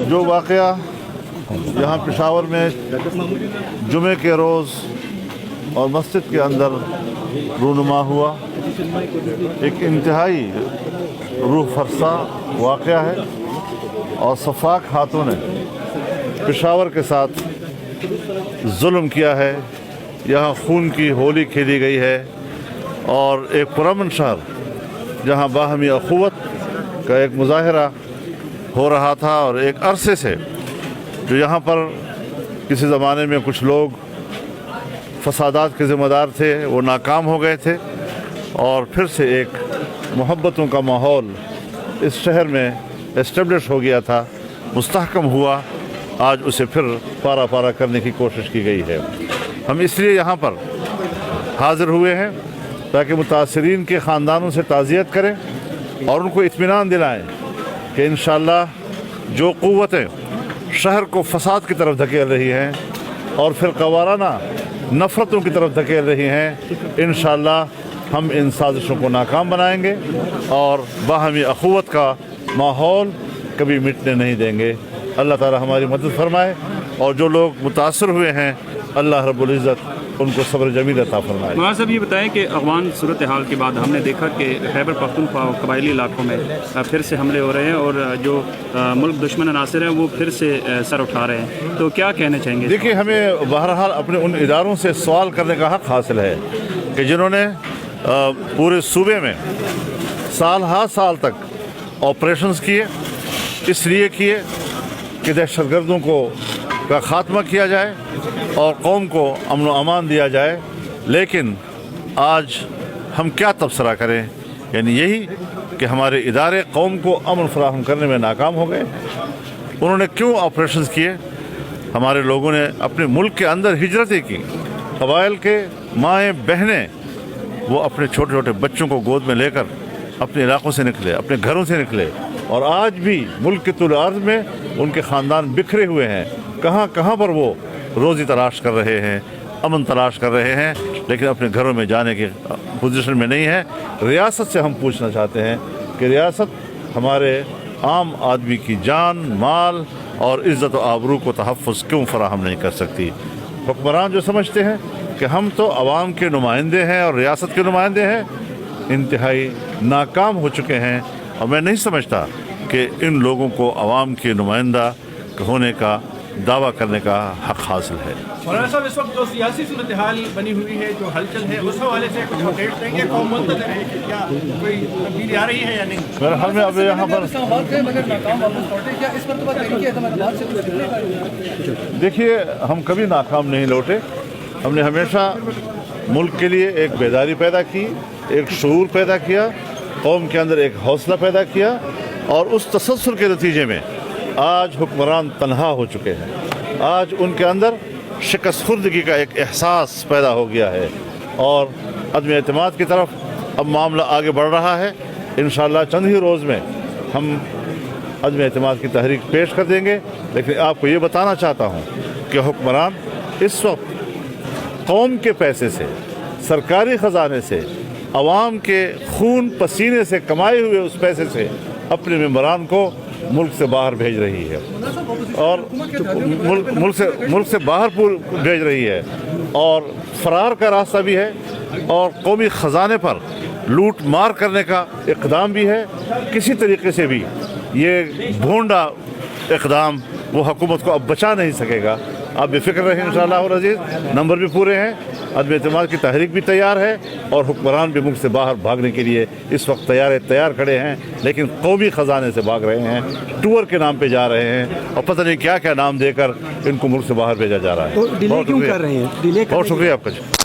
जो वाक़या यहाँ पेशावर में जुमे के रोज़ और मस्जिद के अंदर रूनुमा हुआ, एक इंतहाई रूह फरसा वाक़या है और सफाक हाथों ने पेशावर के साथ जुल्म किया है। यहाँ खून की होली खेली गई है और एक पुरअमन शहर जहाँ बाहमी अखुवत का एक मुजाहरा हो रहा था और एक अरसे से जो यहाँ पर किसी ज़माने में कुछ लोग फसादात के ज़िम्मेदार थे वो नाकाम हो गए थे और फिर से एक मोहब्बतों का माहौल इस शहर में एस्टेब्लिश हो गया था, मुस्तहकम हुआ। आज उसे फिर पारा पारा करने की कोशिश की गई है। हम इसलिए यहाँ पर हाज़िर हुए हैं ताकि मुतासरीन के ख़ानदानों से ताज़ियत करें और उनको इत्मीनान दिलाएं कि इंशाअल्लाह जो क़ुव्वतें शहर को फ़साद की तरफ धकेल रही हैं और फिर क़वाराना नफ़रतों की तरफ धकेल रही हैं, इंशाअल्लाह हम इन साजिशों को नाकाम बनाएंगे और बाहमी अखुवत का माहौल कभी मिटने नहीं देंगे। अल्लाह ताला हमारी मदद फरमाए और जो लोग मुतासर हुए हैं अल्लाह रब्बुल इज़्ज़त उनको सब्र जमील अता फरमाए। मौलाना साहब ये बताएं कि अफ़गान सूरत हाल के बाद हमने देखा कि खैबर पख्तूनख्वा कबायली इलाकों में फिर से हमले हो रहे हैं और जो मुल्क दुश्मन अनासर हैं वो फिर से सर उठा रहे हैं, तो क्या कहना चाहेंगे? देखिए, हमें बहरहाल अपने उन इदारों से सवाल करने का हक़ हासिल है कि जिन्होंने पूरे सूबे में साल हा साल तक ऑपरेशंस किए, इसलिए किए कि दहशतगर्दों का ख़ात्मा किया जाए और कौम को अमन व अमान दिया जाए। लेकिन आज हम क्या तबसरा करें, यानी यही कि हमारे इदारे कौम को अमन फराहम करने में नाकाम हो गए। उन्होंने क्यों ऑपरेशंस किए? हमारे लोगों ने अपने मुल्क के अंदर हिजरतें की, कबाइल के माएँ बहनें वो अपने छोटे छोटे बच्चों को गोद में लेकर अपने इलाकों से निकले, अपने घरों से निकले और आज भी मुल्क के तुल अर्ज़ में उनके ख़ानदान बिखरे हुए हैं। कहाँ कहाँ पर वो रोज़ी तलाश कर रहे हैं, अमन तलाश कर रहे हैं, लेकिन अपने घरों में जाने की पोजीशन में नहीं है। रियासत से हम पूछना चाहते हैं कि रियासत हमारे आम आदमी की जान, माल और इज़्ज़त व आबरू को तहफ़्फ़ुज़ क्यों फ़राहम नहीं कर सकती? हुक्मरान जो समझते हैं कि हम तो अवाम के नुमाइंदे हैं और रियासत के नुमाइंदे हैं, इंतहाई नाकाम हो चुके हैं और मैं नहीं समझता कि इन लोगों को अवाम के नुमाइंदा होने का दावा करने का हक़ हासिल है। मौलाना साहब, इस वक्त जो सियासी सूरत हाल बनी हुई है, जो हलचल है, उस हवाले से कुछ अपडेट देंगे? कौम मुंतज़िर है कि क्या कोई तब्दीली आ रही है या नहीं? मेरे ख्याल में अब यहाँ पर देखिए, हम कभी नाकाम नहीं लौटे। हमने हमेशा मुल्क के लिए एक बेदारी पैदा की, एक शऊर पैदा किया, कौम के अंदर एक हौसला पैदा किया और उस तसल्सल के नतीजे में आज हुक्मरान तन्हा हो चुके हैं। आज उनके अंदर शिकस्त खुर्दगी का एक एहसास पैदा हो गया है और अदम एतमाद की तरफ अब मामला आगे बढ़ रहा है। इंशाअल्लाह चंद ही रोज़ में हम अदम एतमाद की तहरीक पेश कर देंगे। लेकिन आपको ये बताना चाहता हूँ कि हुक्मरान इस वक्त कौम के पैसे से, सरकारी ख़जाने से, अवाम के खून पसीने से कमाए हुए उस पैसे से अपने मेंबरान को मुल्क से बाहर भेज रही है और मुल्क से बाहर भेज रही है और फरार का रास्ता भी है और कौमी ख़जाने पर लूट मार करने का इक़दाम भी है। किसी तरीके से भी ये भोंडा इक़दाम वो हुकूमत को अब बचा नहीं सकेगा। आप बेफिक्र रहें, इंशाअल्लाह अज़ीज़। नंबर भी पूरे हैं, अदम एतमाद की तहरीक भी तैयार है और हुक्मरान भी मुल्क से बाहर भागने के लिए इस वक्त तैयार खड़े हैं, लेकिन कौमी ख़जाने से भाग रहे हैं, टूर के नाम पे जा रहे हैं और पता नहीं क्या क्या नाम देकर इनको मुल्क से बाहर भेजा जा रहा है। तो डिले क्यों कर रहे हैं? बहुत शुक्रिया आपका।